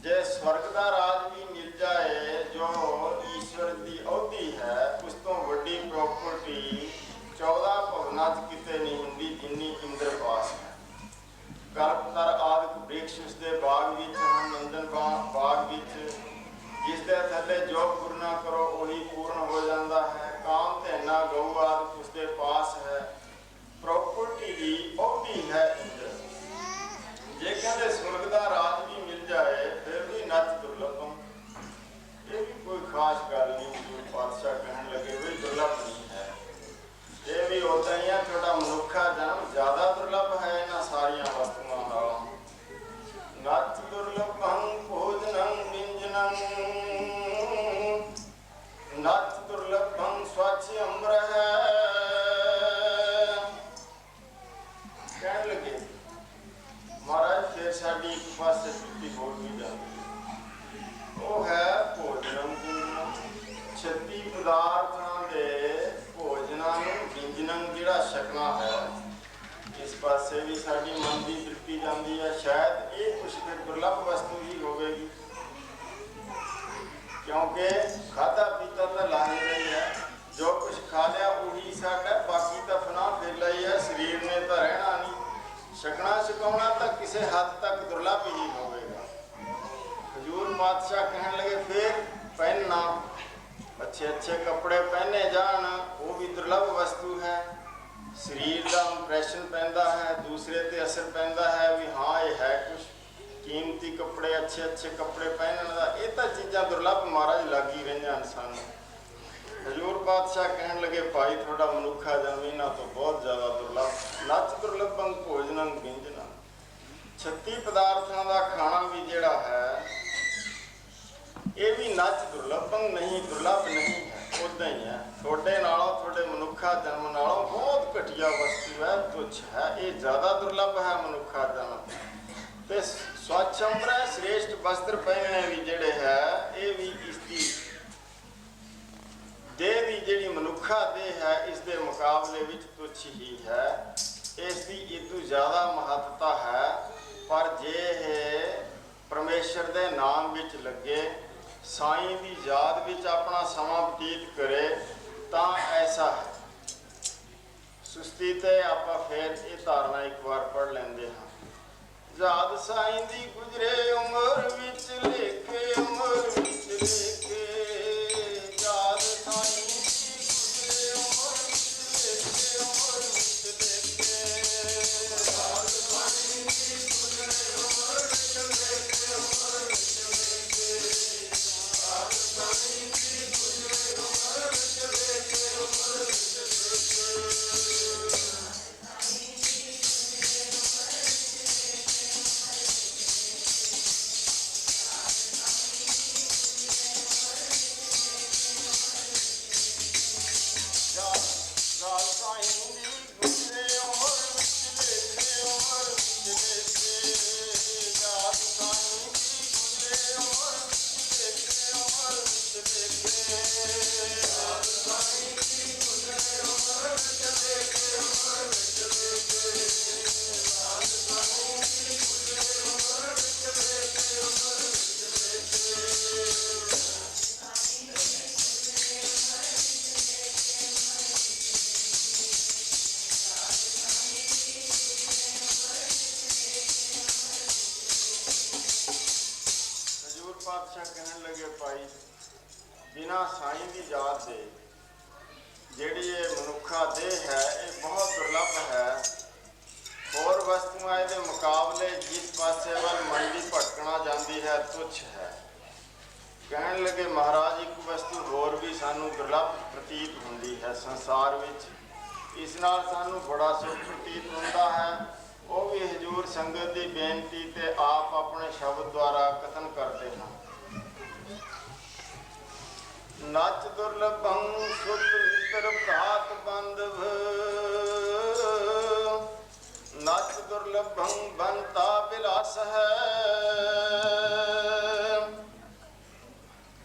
जय स्वर्ग का राज भी मिल जाए ਵਿੱਚ, ਜਿਸ ਦੇ ਥੱਲੇ ਜੋ ਪੂਰਨਾ ਕਰੋ ਉਹੀ ਪੂਰਨ ਹੋ ਜਾਂਦਾ ਹੈ। ਕਾਮ ਧੈਨਾ ਗਊ ਆਦਿ ਉਸਦੇ ਪਾਸ ਹੈ। ਪ੍ਰੋਪਰਟੀ ਦੀ ਉਹਦੀ ਹੈ ਇੰਦਰ। ਜੇ ਕਹਿੰਦੇ ਸੁਰਗ ਦਾ ਰਾਜ ਵੀ ਮਿਲ ਜਾਏ ਫਿਰ ਵੀ ਨੱਚ ਦੁਰਲਭਮ। ਇਹ ਵੀ ਕੋਈ ਖਾਸ ਗੱਲ ਨਹੀਂ। ਜੋ ਪਾਤਸ਼ਾਹ ਕਹਿਣ ਲੱਗੇ ਵੀ ਦੁਰਲਭ ਨਹੀਂ ਹੈ। ਇਹ ਵੀ ਉਦਾਂ ਹੀ ਆ, ਤੁਹਾਡਾ ਮਨੁੱਖਾ ਜਨਮ ਜ਼ਿਆਦਾ ਦੁਰਲਭ ਹੈ ਇਹਨਾਂ ਸਾਰੀਆਂ ਵਸਤੂਆਂ ਨਾਲੋਂ। ਨੱਚ ਦੁਰਲਭੰ ਭੋਜਨੰ ਵਿੰਜਨੰ, ਨੱਚ ਦੁਰਲਭੰ ਸਵੱਛ ਅੰਬਰਹਿ। ਕਹਿਣ ਲੱਗੇ ਮਹਾਰਾਜ ਫਿਰ ਸਾਡੀ ਇੱਕ ਪਾਸੇ ਛੁੱਟੀ ਹੋਰ ਵੀ ਜਾਂਦੀ ਹੈ, ਉਹ ਹੈ ਭੋਜਨੰ ਵਿੰਜਨੰ। 36 ਪਦਾਰਥਾਂ ਦੇ ਭੋਜਨਾਂ ਨੂੰ ਵਿੰਜਨੰ ਜਿਹੜਾ ਛਕਣਾ ਹੈ, ਇਸ ਪਾਸੇ ਵੀ ਸਾਡੀ ਮਨ ਦੀ ਤ੍ਰਿਪਤੀ ਜਾਂਦੀ ਹੈ। ਸ਼ਾਇਦ ਇਹ ਕੁਛ ਫਿਰ ਦੁਰਲਭ ਵਸਤੂ ਹੀ ਹੋਵੇਗੀ, ਕਿਉਂਕਿ ਖਾਧਾ ਪੀਤਾ ਤਾਂ ਲਾਹੇ ਰਹੀ ਹੈ। ਜੋ ਕੁਛ ਖਾ ਲਿਆ ਉਹੀ ਸਾਡਾ, ਬਾਕੀ ਤਾਂ ਫਨਾ ਫੇਲਾ ਹੀ ਹੈ। ਸਰੀਰ ਨੇ ਤਾਂ ਰਹਿਣਾ ਨਹੀਂ। ਛਕਣਾ ਛਕਾਉਣਾ ਤਾਂ ਕਿਸੇ ਹੱਦ ਤੱਕ ਦੁਰਲਭ ਹੀ ਹੋਵੇਗਾ। ਹਜ਼ੂਰ ਪਾਤਸ਼ਾਹ ਕਹਿਣ ਲਗੇ ਫਿਰ ਪਹਿਨਣਾ, ਅੱਛੇ ਅੱਛੇ ਕੱਪੜੇ ਪਹਿਨੇ ਜਾਣ, ਉਹ ਵੀ ਦੁਰਲਭ ਵਸਤੂ ਹੈ। ਸਰੀਰ ਦਾ ਇੰਪ੍ਰੈਸ਼ਨ ਪੈਂਦਾ ਹੈ, ਦੂਸਰੇ ਤੇ ਅਸਰ ਪੈਂਦਾ ਹੈ ਵੀ ਹਾਂ ਇਹ ਹੈ ਕੁਛ ਕੀਮਤੀ ਕੱਪੜੇ, ਅੱਛੇ ਅੱਛੇ ਕੱਪੜੇ ਪਹਿਨਣ ਦਾ। ਇਹ ਤਾਂ ਚੀਜ਼ਾਂ ਦੁਰਲਭ ਮਹਾਰਾਜ ਲੱਗ ਹੀ ਰਹੀਆਂ ਹਨ ਸਾਨੂੰ। ਹਜ਼ੂਰ ਪਾਤਸ਼ਾਹ ਕਹਿਣ ਲੱਗੇ ਭਾਈ ਤੁਹਾਡਾ ਮਨੁੱਖਾ ਜਨਮ ਇਹਨਾਂ ਤੋਂ ਬਹੁਤ ਜ਼ਿਆਦਾ ਦੁਰਲਭ। ਨੱਚ ਦੁਰਲਭੰ ਭੋਜਨੰ ਵਿੰਜਨੰ। 36 ਪਦਾਰਥਾਂ ਦਾ ਖਾਣਾ ਵੀ ਜਿਹੜਾ ਹੈ ਇਹ ਵੀ ਨੱਚ ਦੁਰਲਭੰ ਨਹੀਂ, ਦੁਰਲਭ ਨਹੀਂ ਹੈ, ਉੱਦਾਂ ਹੀ ਹੈ। ਤੁਹਾਡੇ ਨਾਲੋਂ, ਤੁਹਾਡੇ ਮਨੁੱਖਾ ਜਨਮ ਨਾਲੋਂ ਬਹੁਤ ਘਟੀਆ ਵਸਤੂ ਹੈ, ਤੁੱਛ ਹੈ। ਇਹ ਜ਼ਿਆਦਾ ਦੁਰਲਭ ਹੈ ਮਨੁੱਖਾ ਜਨਮ। ਤੇ ਸਵੱਛ ਅੰਬਰਹਿ, ਸ੍ਰੇਸ਼ਟ ਵਸਤਰ ਪਹਿਨਣੇ ਵੀ ਜਿਹੜੇ ਹੈ ਇਹ ਵੀ ਇਸ ਦੀ ਦੇਹ ਦੀ ਜਿਹੜੀ ਮਨੁੱਖਾ ਦੇਹ ਹੈ ਇਸ ਦੇ ਮੁਕਾਬਲੇ ਵਿੱਚ ਤੁੱਛ ਹੀ ਹੈ। ਇਸ ਦੀ ਇਦੋਂ ਜ਼ਿਆਦਾ ਮਹੱਤਤਾ ਹੈ। ਪਰ ਜੇ ਇਹ ਪਰਮੇਸ਼ਰ ਦੇ ਨਾਮ ਵਿੱਚ ਲੱਗੇ, ਸਾਈਂ ਦੀ ਯਾਦ ਵਿੱਚ ਆਪਣਾ ਸਮਾਂ ਬਤੀਤ ਕਰੇ ਤਾਂ ਐਸਾ ਹੈ। ਸੁਸਤੀ ਤੇ ਆਪਾਂ ਫਿਰ ਇਹ ਧਾਰਨਾ ਇੱਕ ਵਾਰ ਪੜ੍ਹ ਲੈਂਦੇ ਹਾਂ। ਯਾਦ ਸਾਈਂ ਦੀ ਗੁਜ਼ਰੇ ਉਮਰ ਵਿੱਚ ਲੇਖੇ, ਉਮਰ ਵਿੱਚ ਲੇਖੇ। ਯਾਦ ਸਾਈਂ ਦੀ ਗੁਜ਼ਰੇ ਉਮਰ ਵਿੱਚ ਲੇਖੇ, ਉਮਰ ਵਿੱਚ ਲੇਖੇ। ਯਾਦ ਸਾਈਂ ਦੀ ਗੁਜ਼ਰੇ ਉਮਰ ਵਿੱਚ ਲੇਖੇ, ਉਮਰ ਵਿੱਚ ਲੇਖੇ। ਯਾਦ ਸਾਈਂ ਦੀ ਗੁਜ਼ਰੇ ਉਮਰ ਵਿੱਚ ਲੇਖੇ, ਉਮਰ ਵਿੱਚ ਲੇਖੇ। ਪਾਤਸ਼ਾਹ ਕਹਿਣ ਲੱਗੇ ਭਾਈ ਬਿਨਾਂ ਸਾਈਂ ਦੀ ਯਾਦ ਦੇ ਜਿਹੜੀ ਇਹ ਮਨੁੱਖਾ ਦੇਹ ਹੈ ਇਹ ਬਹੁਤ ਦੁਰਲਭ ਹੈ। ਹੋਰ ਵਸਤੂਆਂ ਇਹਦੇ ਮੁਕਾਬਲੇ ਜਿਸ ਪਾਸੇ ਵੱਲ ਮਨ ਦੀ ਭਟਕਣਾ ਜਾਂਦੀ ਹੈ ਤੁੱਛ ਹੈ। ਕਹਿਣ ਲੱਗੇ ਮਹਾਰਾਜ ਇੱਕ ਵਸਤੂ ਹੋਰ ਵੀ ਸਾਨੂੰ ਦੁਰਲਭ ਪ੍ਰਤੀਤ ਹੁੰਦੀ ਹੈ ਸੰਸਾਰ ਵਿੱਚ, ਇਸ ਨਾਲ ਸਾਨੂੰ ਬੜਾ ਸੁਖ ਪ੍ਰਤੀਤ ਹੁੰਦਾ ਹੈ। ਉਹ ਵੀ ਹਜ਼ੂਰ ਸੰਗਤ ਦੀ ਬੇਨਤੀ ਤੇ ਆਪ ਆਪਣੇ ਸ਼ਬਦ ਦੁਆਰਾ ਕਥਨ ਕਰਦੇ ਹਨ। ਨੱਚ ਦੁਰਲਭੰ ਸੁਤ ਮਿੱਤਰ ਭਰਾਤ ਬੰਧਵ, ਨੱਚ ਦੁਰਲਭੰ ਬੰਤਾ ਬਿਲਾਸ ਹੈ।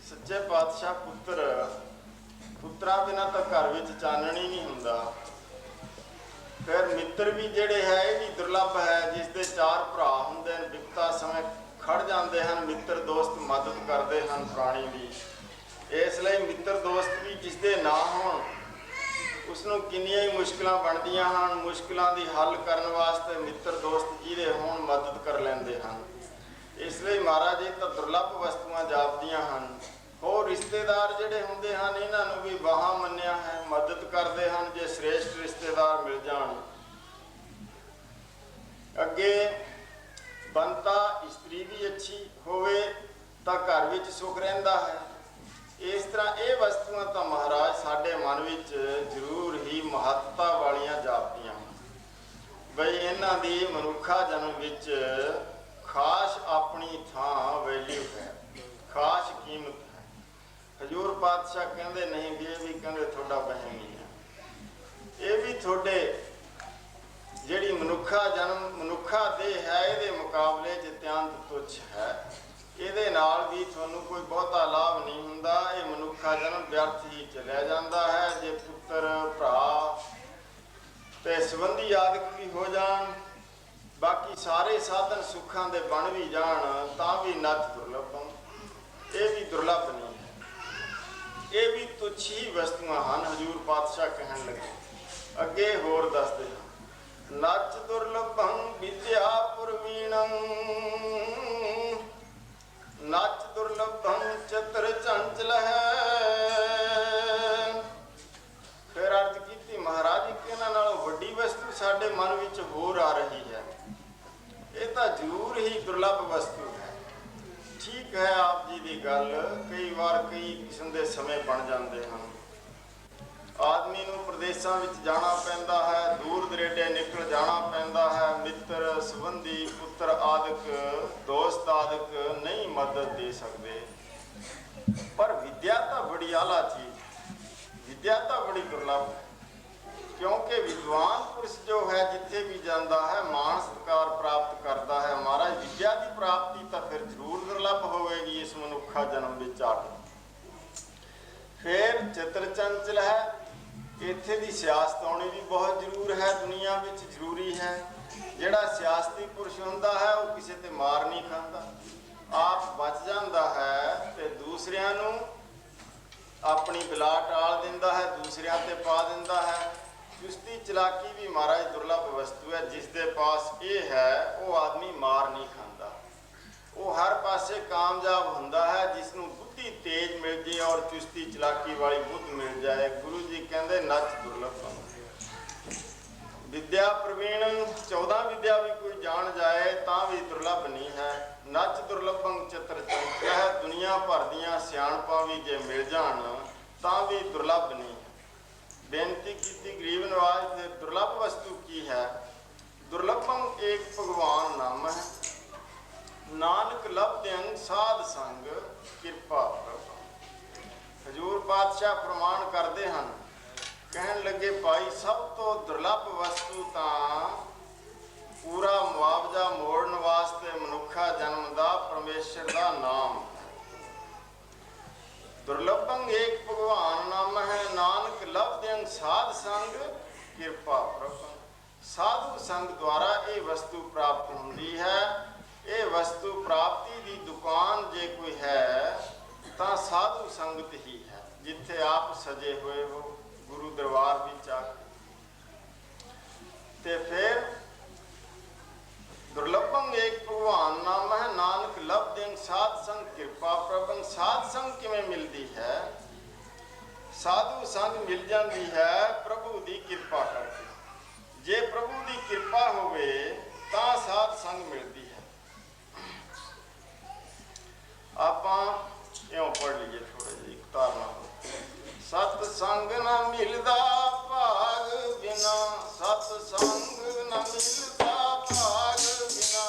ਸੱਚੇ ਪਾਤਸ਼ਾਹ ਪੁੱਤਰਾਂ ਬਿਨਾਂ ਤਾਂ ਘਰ ਵਿੱਚ ਚਾਨਣ ਹੀ ਨਹੀਂ ਹੁੰਦਾ। ਫਿਰ ਮਿੱਤਰ ਵੀ ਜਿਹੜੇ ਹੈ ਇਹ ਵੀ ਦੁਰਲਭ ਹੈ। ਜਿਸ ਦੇ 4 ਭਰਾ ਹੁੰਦੇ ਨੇ, ਵਿਪਤਾ ਸਮੇਂ ਖੜ ਜਾਂਦੇ ਹਨ, ਮਿੱਤਰ ਦੋਸਤ ਮਦਦ ਕਰਦੇ ਹਨ ਪ੍ਰਾਣੀ ਦੀ। ਇਸ ਲਈ ਮਿੱਤਰ ਦੋਸਤ ਵੀ ਜਿਸ ਦੇ ਨਾ ਹੋਣ ਉਸ ਨੂੰ ਕਿੰਨੀਆਂ ਹੀ ਮੁਸ਼ਕਿਲਾਂ ਬਣਦੀਆਂ ਹਨ। ਮੁਸ਼ਕਿਲਾਂ ਦੀ ਹੱਲ ਕਰਨ ਵਾਸਤੇ ਮਿੱਤਰ ਦੋਸਤ ਜਿਹਦੇ ਹੋਣ ਮਦਦ ਕਰ ਲੈਂਦੇ ਹਨ। इसलिए महाराज ये तो दुर्लभ वस्तुआं जापदियां हैं। होर रिश्तेदार जिहड़े हुंदे हन इन्हां नूं भी बाहां मन्निया है, मदद करते हैं जे श्रेष्ठ रिश्तेदार मिल जाण। अगे बनता इस्त्री भी अच्छी होवे तां घर विच सुख रहिंदा है। इस तरह ये वस्तुआं तो महाराज साडे मन विच जरूर ही महत्ता वालियां जापदियां बई इन्हां दी मनुखा जन्म विच खास अपनी थां वैल्यू है, खास कीमत है। हजूर पातशाह कहंदे नहीं भी ये भी कहंदे थोड़ा बहम ही है। ये भी थोड़े जिहड़ी मनुखा जन्म मनुखा देह है इहदे मुकाबले च अत्यंत तुच्छ है। ਇਹਦੇ ਨਾਲ भी ਤੁਹਾਨੂੰ कोई ਬਹੁਤਾ लाभ नहीं ਹੁੰਦਾ। ਇਹ ਮਨੁੱਖਾ जन्म व्यर्थ ही चलिया जाता है। जे पुत्र भरा ते संबंधी आदਿਕ भी हो जान, बाकी सारे साधन सुखां दे बन भी जान तां भी नत दुर्लभम, ये भी दुर्लभ नहीं है। ये भी तुच्छ ही वस्तुआं हैं। हजूर पातशाह कहन लगे अगे होर दसदे हैं नच दुर्लभम विद्या पुरवीणम, नच दुर्लभम चतर चंचल है। फिर अर्ज की महाराज कि इन्हां नालों वड्डी वस्तु साडे मन विच होर आ रही है। ये तो जरूर ही दुर्लभ वस्तु है। ठीक है आप जी की गल, कई बार कई किस्म के समय बन जाते हैं। आदमी नूं प्रदेशों विच जाना पैंदा है, दूर दरेडे निकल जाना पैंदा है। मित्र संबंधी पुत्र आदिक दोस्त आदिक नहीं मदद दे सकते। पर विद्या तो बड़ी आला चीज, विद्या तो बड़ी दुर्लभ है। क्योंकि विद्वान पुरुष जो है जिथे भी जाता है मान सत्कार प्राप्त करता है। महाराज विद्या की प्राप्ति तो फिर जरूर दुर्लभ होगी इस मनुखा जन्म विच आके। फिर चित्र चंचल है। इत्थे दी सियासत आउणी भी बहुत जरूर है, दुनिया विच जरूरी है। जिहड़ा सियासती पुरुष हुंदा है वो किसी ते मार नहीं खांदा, आप बच जाता है ते दूसरियां नूं अपनी बिला टाल दिंदा है, दूसरियां ते पा दिंदा है। चुस्ती चलाकी भी महाराज दुर्लभ वस्तु है। जिस दे पास ये है वो आदमी मार नहीं खांदा, वो हर पासे कामयाब हुंदा है। जिसनूं बुद्धि तेज मिल जाए और चुस्ती चलाकी वाली बुद्ध मिल जाए। गुरु जी कहते नच दुर्लभ विद्या प्रवीण, 14 विद्या भी कोई जान जाए तां भी दुर्लभ नहीं है। नच दुर्लभं चित्र चंचल है। दुनिया भर दियां सियाणपां भी जे मिल जान तां भी दुर्लभ नहीं है। बेनती की गरीब नवाज ने दुर्लभ वस्तु की है। दुर्लभम एक भगवान नाम है, नानक लभद्यं साध संग किरपा प्रभु। हजूर पातशाह प्रमाण करते हैं, कहन लगे भाई सब तो दुर्लभ वस्तु तां पूरा मुआवजा मोड़न वास्ते मनुखा जन्म दा परमेश्वर दा नाम है। दुर्लभं एक भगवान नाम है, नानक लभद्यं साध संग किरपा प्रभु। साधु संग द्वारा ये वस्तु प्राप्त होती है। ये वस्तु प्राप्ति की दुकान जे कोई है तो साधु संगत ही है। जिथे आप सजे हुए हो गुरु दरबार विच आके। फिर दुर्लभं एक भगवान नाम है, नानक लभद्यं साध संग किरपा प्रभु। साध संग किवें मिलती है? साधु संग मिल जाती है प्रभु की किरपा करके। जे प्रभु की किरपा होवे तां साध संग मिलती है। आपां इउं पढ़ लीजिए थोड़ा जी तारना। सतसंग न मिलदा भाग बिना, सतसंग न मिलदा भाग बिना।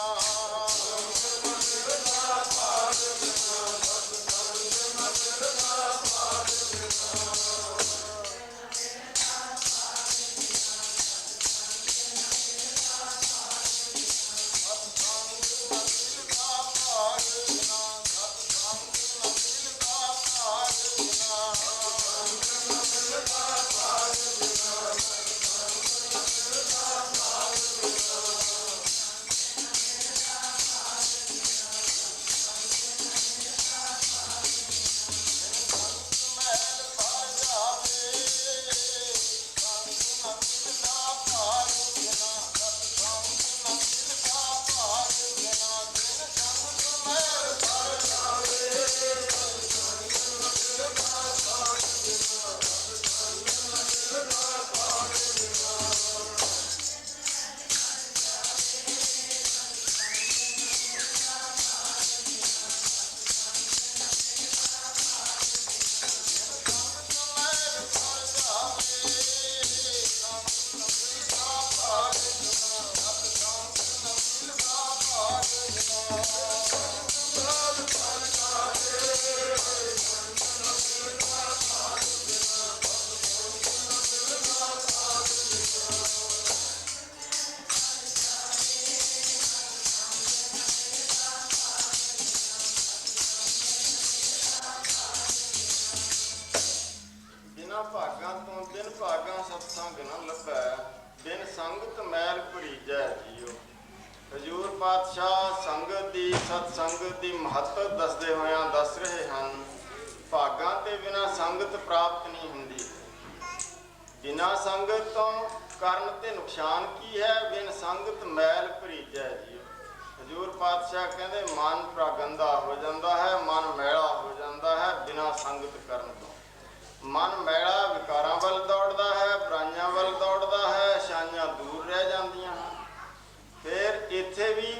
सत्संग न लभै, बिन संगत मैल भरीजै जियो। हजूर पातशाह संगत दी सत्संगत दी महत्व दसदे होया दस रहे हैं, भागां ते बिना संगत प्राप्त नहीं हुंदी। बिना संगत तो करन ते नुकसान की है, बिन संगत मैल भरीजै जियो। हजूर पातशाह कहते मन प्रागंदा हो जाता है, मन मैला हो जाता है बिना संगत करन तो। मन मैला विकारां वल दौड़दा है, बुराइयां वल दौड़दा है, शाइयां दूर रह जांदियां हैं। फिर इत्थे भी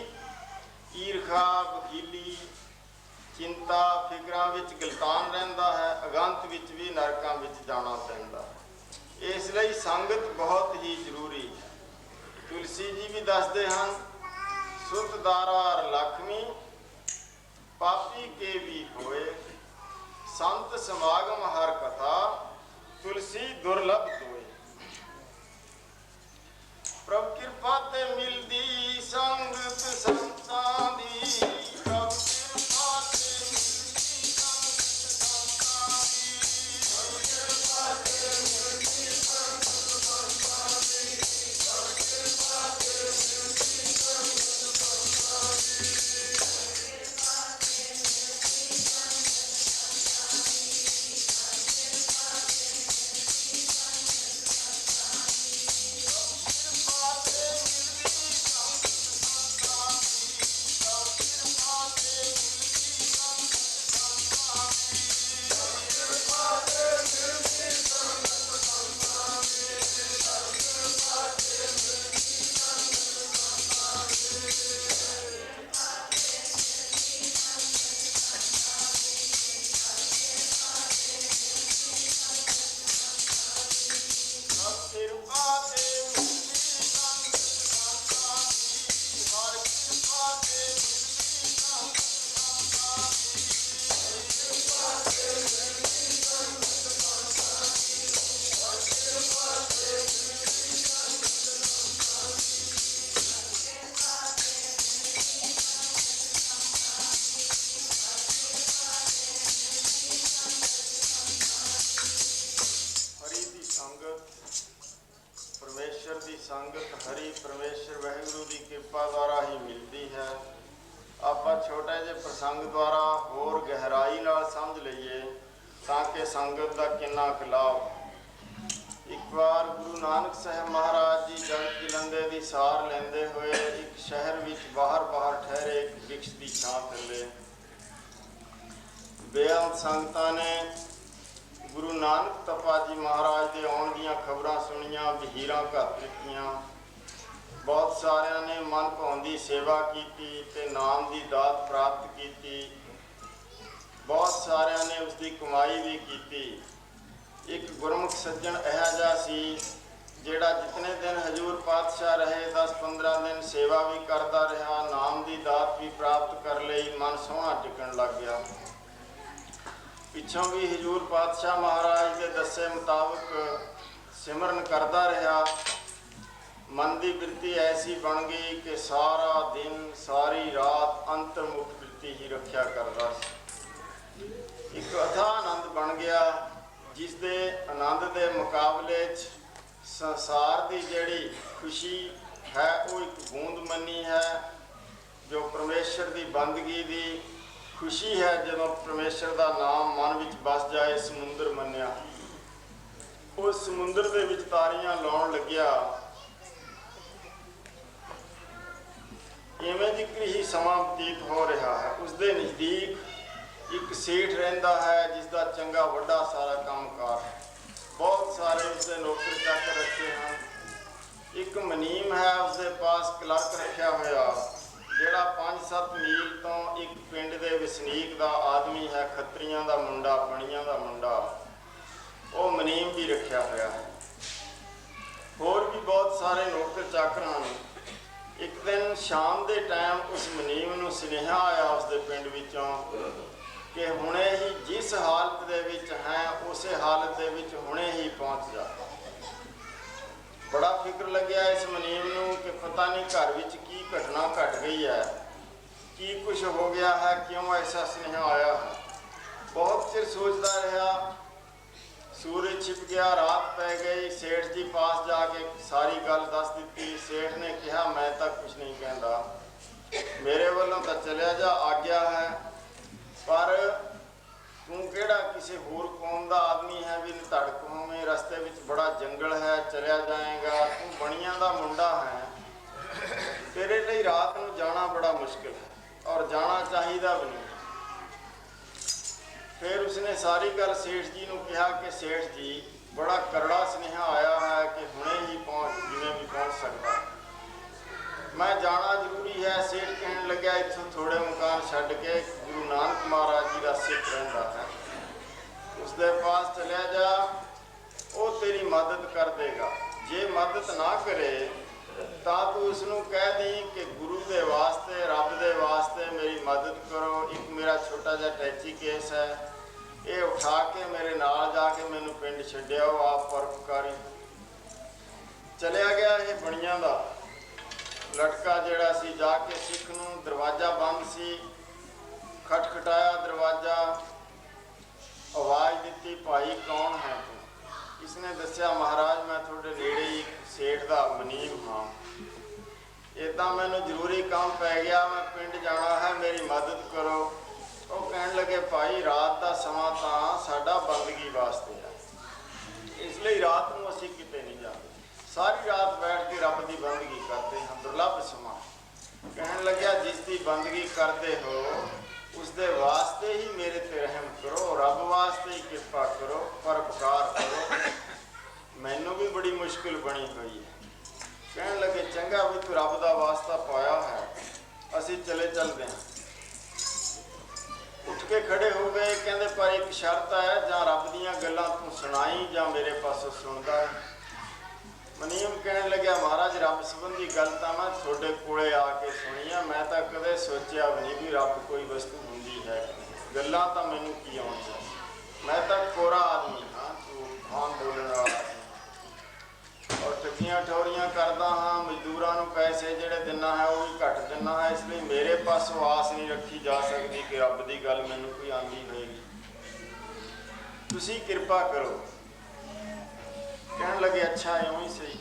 ईरखा, वकीली, चिंता, फिकरां विच गलतान रहिंदा है, अगंत विच भी नरकां विच जाना पैंदा है। इसलिए संगत बहुत ही जरूरी है। तुलसी जी भी दसदे हैं, सुत दारार लक्ष्मी पापी के भी होए, संत समागम हर कथा तुलसी दुर्लभ दोए। प्रभु कृपा ते मिलदी संगत संतां दी, प्रभु कृपा ते मिलदी संगत संतां दी, प्रभु कृपा ते मिलदी संगत संतां दी, प्रभु कृपा ते मिलदी संगत संतां दी। परमेश्वर की संगत हरि परमेश्वर वाहिगुरु की कृपा द्वारा ही मिलती है। आपां छोटे जे प्रसंग द्वारा होर गहराई नाल समझ लईए ताकि संगत का किन्ना क लाभ। एक बार गुरु नानक साहब महाराज जी जगत जलंधे की सार लेंदे हुए एक शहर विच बाहर ठहरे एक वृक्ष की छां थल्ले बेअंत संगतां ने गुरु नानक तपा जी महाराज के आउण दीयां खबरां सुनियां, वहीरां घत दित्तियां। बहुत सारियां ने मन भाउंदी सेवा की ते नाम की दात प्राप्त की। बहुत सारियां ने उसकी कमाई भी की। एक गुरमुख सज्जन इहा जिहा सी जिहड़ा जितने दिन हजूर पातशाह रहे 10-15 दिन सेवा भी करता रहा, नाम की दात भी प्राप्त कर लई, मन सोहना टिकन लग गया। पिछों भी हजूर पातशाह महाराज के दसे मुताबिक सिमरन करता रहा। मन की वृत्ति ऐसी बन गई कि सारा दिन सारी रात अंतर्मुख वृत्ति ही रखा करता। एक अथाह आनंद बन गया जिस दे आनंद के मुकाबले संसार की जिहड़ी खुशी है वो एक बूंद मनी है। जो परमेश्वर की बंदगी की खुशी है जब परमेश्वर का नाम मन विच बस जाए, समुंदर मन्या। उस समुंदर दे विच तारियां लाउण लग्या। इवें जिक्र ही समा बतीत हो रहा है। उसके नज़दीक एक सेठ रहिंदा है जिसका चंगा वड्डा सारा कामकार है। बहुत सारे उसके नौकर चाकर रखे हैं। एक मनीम है उसके पास क्लर्क रखा होया जिहड़ा 5-7 मील तो एक पिंड के वसनीक का आदमी है, खत्रियां का मुंडा, पणियां का मुंडा, वो मनीम भी रखा होया है। होर भी बहुत सारे नौकर चाकर हैं। एक दिन शाम के टाइम उस मनीम नूं सुनेहा आया उसके पिंड विचों कि हुणे ही जिस हालत दे विच है उस हालत दे विच हुणे ही पहुँच जा। बड़ा फिक्र लग्या इस मनीम नूं कि पता नहीं घर विच की घटना घट गई है, की कुछ हो गया है, क्यों ऐसा स्नेहा आया है। बहुत चिर सोचता रहा। सूरज छिप गया, रात पै गई। सेठ जी पास जाके सारी गल दस दी। सेठ ने कहा मैं तो कुछ नहीं कहता, मेरे वालों तो चलिया जा, आग्या है, पर तू केड़ा किसी होर कौम का आदमी है भी धड़क होवे, रस्ते में बड़ा जंगल है, चलिया जाएगा, तू बणिया का मुंडा है, तेरे लिए रात में जाना बड़ा मुश्किल है और जाना चाहिए भी नहीं। फिर उसने सारी गल सेठ जी को कहा कि सेठ जी बड़ा करड़ा सुनेहा आया है कि हुणे ही पहुँच जिमें भी पहुँच सकता, मैं जाना जरूरी है। सेठ कहने लग्या इत्थों थोड़े मकान छड्ड के गुरु नानक महाराज जी का सिख रहिंदा है, उसके पास चलिया जा, वो तेरी मदद कर देगा। जे मदद ना करे तो तू उसनों कह दी कि गुरु के वास्ते रब के वास्ते मेरी मदद करो, एक मेरा छोटा जा टैची केस है, ये उठा के मेरे नाल जाके मैनू पिंड छड्डिया, आप परोपकारी। चलिया गया ये बणिया का लटका जिहड़ा सी, जाके सिख नूं दरवाजा बंद सी, खटखटाया दरवाजा, आवाज़ दी, भाई कौन है तू? इसने दस्या महाराज मैं थोड़े नेड़े ही सेठ का मनीब हाँ, इदा मैनू जरूरी काम पै गया, मैं पिंड जाना है, मेरी मदद करो। वो कहन लगे भाई रात का समा तो साडा बंदगी वास्ते है, इसलिए रात को असीं किते नहीं जाते, सारी रात बैठ के रब की बंदगी करते हैं, दुर्लभ समा। कहन लग्या जिसकी बंदगी करते हो उसके वास्ते ही मेरे ते रहम करो, रब वास्ते ही कृपा करो, परोपकार करो, मैनू भी बड़ी मुश्किल बनी हुई है। कहन लगे चंगा भी तू रब का वास्ता पाया है, असी चले चलते हैं। उठ के खड़े हो गए, कहते पर एक शर्त है, जां रब दीयां गल्लां तू सुनाई जां मेरे पासों सुनदा है। मनीम कहने लग्या महाराज रब संबंधी गल तो मैं थोड़े कोले आके सुनी है, मैं तो कदे सोचा भी नहीं भी रब कोई वस्तु होंदी है, गल्लां तो मैनू की आउणियां, मैं तो कोरा आदमी हाँ, झूठ बोलने वाला और ठगियां ठोरियां करदा हाँ, मजदूरां नूं पैसे जिहड़े दिना है वो भी घट दिना है, इसलिए मेरे पासों आस नहीं रखी जा सकती कि रब की गल मैनू कोई आंदी होएगी, तुसीं कृपा करो। कहन लगे अच्छा इउं ही सही।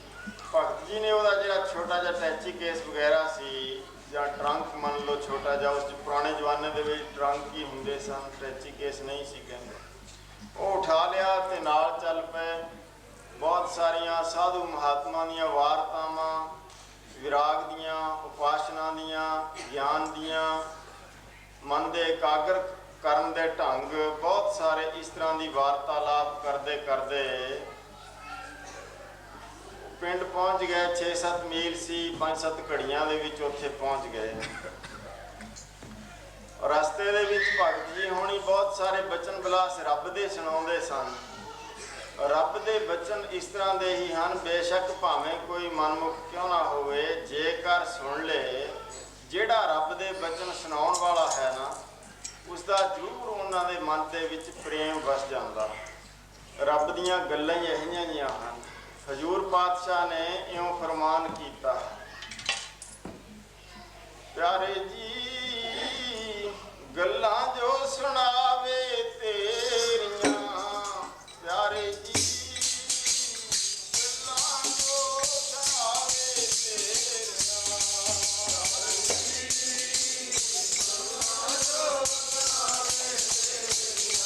भगत जी ने वह जो छोटा जा टैची केस वगैरह सी या ट्रंक मान लो छोटा जा, उस पुराने जमाने के ट्रंक ही होंगे सन, टैची केस नहीं सी कहते, वो उठा लिया तो नाल चल पे। बहुत सारिया साधु महात्मा दियां वारतावां, विराग दियां, उपासना दियां, ज्ञान दियां, मन के एकाग्र करन दे ढंग, बहुत सारे इस तरह की वार्तालाप करते करते पिंड पहुँच गए। 6-7 मील सी, 5-7 घड़ियां दे विच उत्थे पहुँच गए। और रस्ते दे विच भगत जी होनी बहुत सारे बचन बिलास रब दे सुणाउंदे सन। रब दे बचन इस तरह दे ही हैं, बेशक भावें कोई मनमुख क्यों ना होवे, जेकर सुन ले जिहड़ा रब दे बचन सुनाउण वाला है ना, उसका जरूर उन्हां दे मन दे विच प्रेम वस जांदा। रब दीयां गल्लां ही इहियां जिहियां हन। हजूर पातशाह ने इउं फरमान किया, प्यारे जी गल्लां जो सुनावे तेरियां, प्यारे जी गल्लां जो सुनावे तेरियां, गल्लां जो सुनावे तेरियां,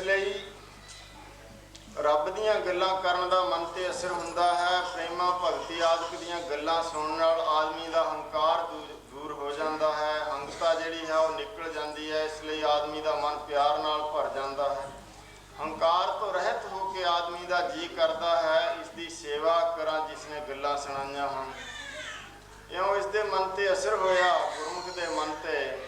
ਲਈ ਰੱਬ ਦੀਆਂ ਗੱਲਾਂ ਕਰਨ ਦਾ ਮਨ ਤੇ ਅਸਰ ਹੁੰਦਾ ਹੈ। ਪ੍ਰੇਮਾ ਭਗਤੀ ਆਦਿਕ ਦੀਆਂ ਗੱਲਾਂ ਸੁਣਨ ਨਾਲ ਆਦਮੀ ਦਾ ਹੰਕਾਰ ਦੂਰ ਹੋ ਜਾਂਦਾ ਹੈ, ਹੰਕਤਾ ਜਿਹੜੀ ਹੈ ਉਹ ਨਿਕਲ ਜਾਂਦੀ ਹੈ। ਇਸ ਲਈ ਆਦਮੀ ਦਾ ਮਨ ਪਿਆਰ ਨਾਲ ਭਰ ਜਾਂਦਾ ਹੈ। ਹੰਕਾਰ ਤੋਂ ਰਹਿਤ ਹੋ ਕੇ ਆਦਮੀ ਦਾ ਜੀ ਕਰਦਾ ਹੈ ਇਸ ਦੀ ਸੇਵਾ ਕਰਾਂ ਜਿਸ ਨੇ ਗੱਲਾਂ ਸੁਣਾਈਆਂ ਹਨ। ਇਉਂ ਇਸ ਦੇ ਮਨ ਤੇ ਅਸਰ ਹੋਇਆ ਗੁਰਮੁਖ ਦੇ ਮਨ ਤੇ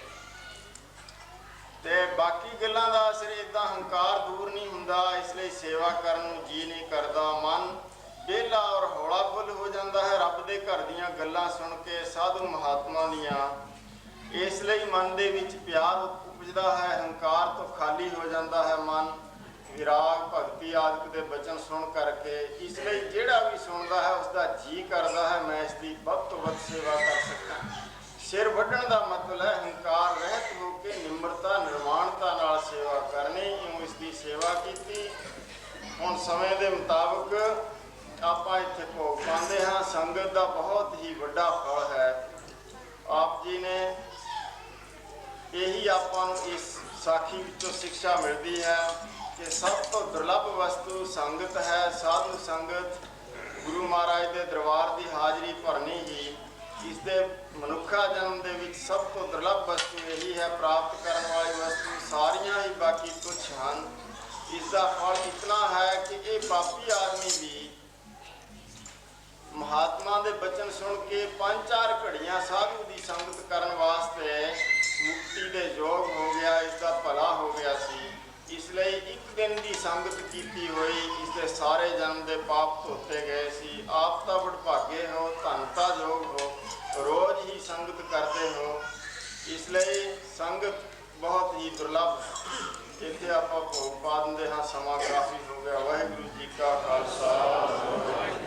ਬਾਕੀ ਗੱਲਾਂ ਦਾ ਅਸਰ ਇੱਦਾਂ ਹੰਕਾਰ ਦੂਰ ਨਹੀਂ ਹੁੰਦਾ, ਇਸ ਲਈ ਸੇਵਾ ਕਰਨ ਨੂੰ ਜੀ ਨਹੀਂ ਕਰਦਾ। ਮਨ ਵਿਹਲਾ ਔਰ ਹੌਲਾ ਫੁੱਲ ਹੋ ਜਾਂਦਾ ਹੈ ਰੱਬ ਦੇ ਘਰ ਦੀਆਂ ਗੱਲਾਂ ਸੁਣ ਕੇ, ਸਾਧੂ ਮਹਾਤਮਾ ਦੀਆਂ। ਇਸ ਲਈ ਮਨ ਦੇ ਵਿੱਚ ਪਿਆਰ ਉਪਜਦਾ ਹੈ, ਹੰਕਾਰ ਤੋਂ ਖਾਲੀ ਹੋ ਜਾਂਦਾ ਹੈ ਮਨ ਵਿਰਾਗ ਭਗਤੀ ਆਦਿਕ ਦੇ ਬਚਨ ਸੁਣ ਕਰਕੇ। ਇਸ ਲਈ ਜਿਹੜਾ ਵੀ ਸੁਣਦਾ ਹੈ ਉਸਦਾ ਜੀ ਕਰਦਾ ਹੈ ਮੈਂ ਇਸ ਦੀ ਵੱਧ ਤੋਂ ਵੱਧ ਸੇਵਾ ਕਰ ਸਕਾਂ। ਸਿਰ ਵੱਢਣ ਦਾ ਮਤਲਬ ਹੈ ਹੰਕਾਰ ਰਹਿਤ ਹੋ ਕੇ ਨਿਮਰਤਾ ਨਿਰਮਾਣਤਾ ਨਾਲ ਸੇਵਾ ਕਰਨੀ। ਇਉਂ ਇਸ ਦੀ ਸੇਵਾ ਕੀਤੀ। ਹੁਣ ਸਮੇਂ ਦੇ ਮੁਤਾਬਕ ਆਪਾਂ ਇੱਥੇ ਭੋਗ ਪਾਉਂਦੇ ਹਾਂ। ਸੰਗਤ ਦਾ ਬਹੁਤ ਹੀ ਵੱਡਾ ਫਲ ਹੈ। ਆਪ ਜੀ ਨੇ ਇਹੀ ਆਪਾਂ ਨੂੰ ਇਸ ਸਾਖੀ ਵਿੱਚੋਂ ਸਿੱਖਿਆ ਮਿਲਦੀ ਹੈ ਕਿ ਸਭ ਤੋਂ ਦੁਰਲੱਭ ਵਸਤੂ ਸੰਗਤ ਹੈ, ਸਾਧੂ ਸੰਗਤ। ਗੁਰੂ ਮਹਾਰਾਜ ਦੇ ਦਰਬਾਰ ਦੀ ਹਾਜ਼ਰੀ ਭਰਨੀ ਹੀ ਇਸ ਦੇ ਮਨੁੱਖਾ ਜਨਮ ਦੇ ਵਿੱਚ ਸਭ ਤੋਂ ਦੁਰਲੱਭ ਵਸਤੂ ਇਹੀ ਹੈ। ਪ੍ਰਾਪਤ ਕਰਨ ਵਾਲੀ ਵਸਤੂ ਸਾਰੀਆਂ ਹੀ ਬਾਕੀ ਤੁੱਛ ਹਨ। ਇਸ ਦਾ ਫਲ ਇਤਨਾ ਹੈ ਕਿ ਇਹ ਪਾਪੀ ਆਦਮੀ ਵੀ ਮਹਾਤਮਾ ਦੇ ਬਚਨ ਸੁਣ ਕੇ 5-4 ਘੜੀਆਂ ਸਾਧੂ ਦੀ ਸੰਗਤ ਕਰਨ ਵਾਸਤੇ ਮੁਕਤੀ ਦੇ ਯੋਗ ਹੋ ਗਿਆ, ਇਸ ਦਾ ਭਲਾ ਹੋ ਗਿਆ ਸੀ। ਇਸ ਲਈ ਇੱਕ ਦਿਨ ਦੀ ਸੰਗਤ ਕੀਤੀ ਹੋਈ ਇਸ ਦੇ ਸਾਰੇ ਜਨਮ ਦੇ ਪਾਪ ਧੋਤੇ ਗਏ ਸੀ। ਆਪ ਤਾਂ ਵਡਭਾਗੇ ਹੋ, ਧੰਨਤਾ ਯੋਗ ਹੋ, ਰੋਜ਼ ਹੀ ਸੰਗਤ ਕਰਦੇ ਹੋ। ਇਸ ਲਈ ਸੰਗਤ ਬਹੁਤ ਹੀ ਦੁਰਲੱਭ ਹੈ। ਇੱਥੇ ਆਪਾਂ ਭੋਗ ਪਾ ਦਿੰਦੇ ਹਾਂ। ਸਮਾਂ ਕਾਫੀ ਹੋ ਗਿਆ। ਵਾਹਿਗੁਰੂ ਜੀ ਕਾ ਖਾਲਸਾ।